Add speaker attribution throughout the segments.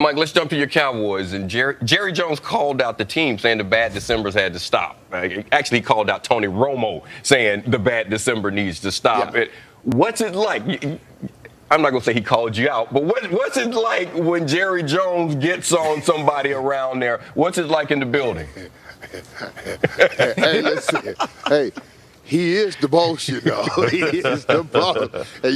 Speaker 1: Mike, let's jump to your Cowboys. And Jerry Jones called out the team saying the bad Decembers had to stop. Actually, he called out Tony Romo saying the bad December needs to stop.
Speaker 2: Yeah.
Speaker 1: What's it like? I'm not going to say he called you out, but what's it like when Jerry Jones gets on somebody around there? What's it like in the building?
Speaker 2: Hey, listen. Hey. He is the boss, you know. He is the boss. And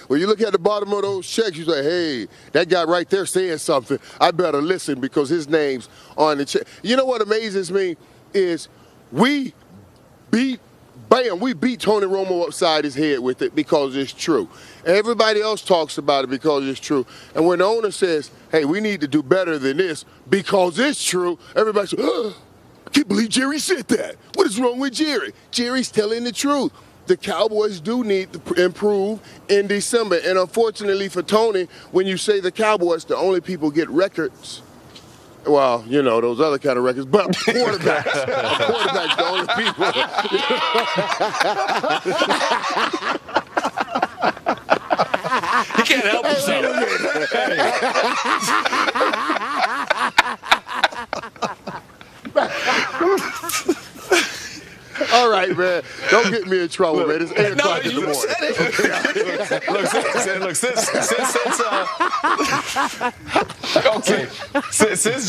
Speaker 2: when you look at the bottom of those checks, you say, hey, that guy right there saying something. I better listen because his name's on the check. You know what amazes me is we beat Tony Romo upside his head with it because it's true. Everybody else talks about it because it's true. And when the owner says, hey, we need to do better than this because it's true, everybody says, I can't believe Jerry said that. What is wrong with Jerry? Jerry's telling the truth. The Cowboys do need to improve in December. And unfortunately for Tony, when you say the Cowboys, the only people get records, well, you know, those other kind of records, but quarterbacks. Quarterbacks, the only people.
Speaker 3: He can't help himself.
Speaker 2: All right, man. Don't get me in trouble, man. It's 8 o'clock in the morning.
Speaker 3: Since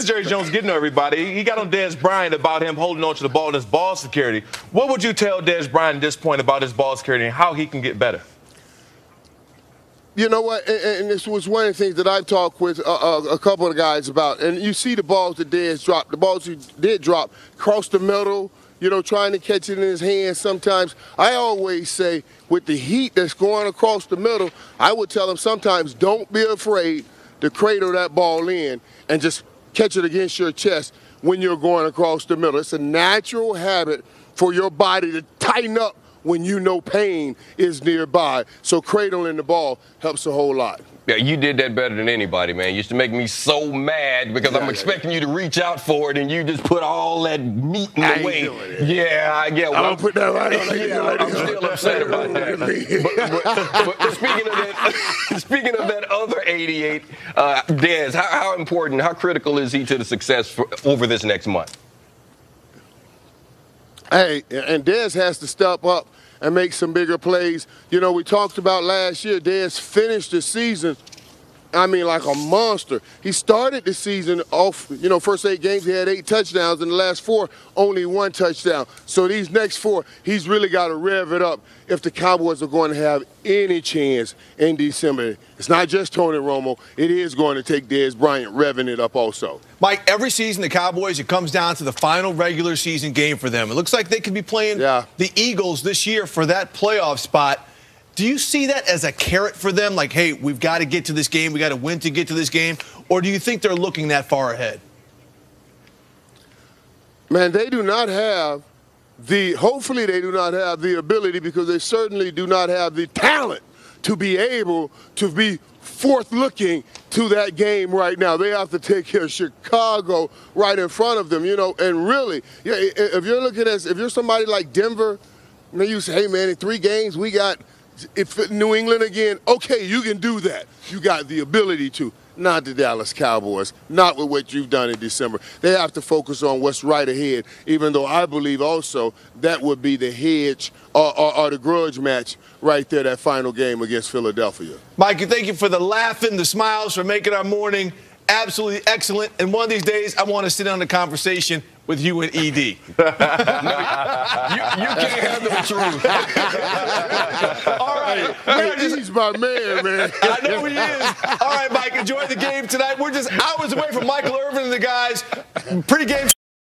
Speaker 3: Jerry Jones is getting everybody, he got on Dez Bryant about him holding on to the ball and his ball security. What would you tell Dez Bryant at this point about his ball security and how he can get better?
Speaker 2: You know what, and this was one of the things that I've talked with a couple of guys about, and you see the balls that Dez dropped. The balls he did drop across the middle, you know, trying to catch it in his hands sometimes. I always say with the heat that's going across the middle, I would tell him sometimes don't be afraid to cradle that ball in and just catch it against your chest when you're going across the middle. It's a natural habit for your body to tighten up when you know pain is nearby. So cradling the ball helps a whole lot.
Speaker 1: Yeah, you did that better than anybody, man. You used to make me so mad because I'm expecting you to reach out for it, and you just put all that meat in the way. Yeah, I get.
Speaker 2: Well, I'm gonna put that right on there.
Speaker 1: I'm still upset about that. But speaking of that other 88, Dez, how important, how critical is he to the success over this next month?
Speaker 2: Hey, and Dez has to step up and make some bigger plays. You know, we talked about last year, Dez finished the season, I mean, like a monster. He started the season off, you know, first 8 games, he had 8 touchdowns. In the last 4, only 1 touchdown. So these next 4, he's really got to rev it up if the Cowboys are going to have any chance in December. It's not just Tony Romo. It is going to take Dez Bryant revving it up also.
Speaker 4: Mike, every season the Cowboys, it comes down to the final regular season game for them. It looks like they could be playing the Eagles this year for that playoff spot. Do you see that as a carrot for them? Like, hey, we've got to get to this game. We got to win to get to this game. Or do you think they're looking that far ahead?
Speaker 2: Man, they do not have hopefully they do not have the ability, because they certainly do not have the talent to be able to be forth-looking to that game right now. They have to take care of Chicago right in front of them, you know. And really, yeah, if you're looking at, if you're somebody like Denver, you know, you say, hey, man, in 3 games we got New England again. Okay, you can do that. You got the ability to. Not the Dallas Cowboys, not with what you've done in December. They have to focus on what's right ahead, even though I believe also that would be the hedge or the grudge match right there, that final game against Philadelphia.
Speaker 4: Mike, thank you for the laughing, the smiles, for making our morning absolutely excellent. And one of these days, I want to sit down in a conversation with you and ED.
Speaker 1: You can't handle the truth.
Speaker 4: All right.
Speaker 2: He's my man.
Speaker 4: I know he is. All right, Mike, enjoy the game tonight. We're just hours away from Michael Irvin and the guys. Pre-game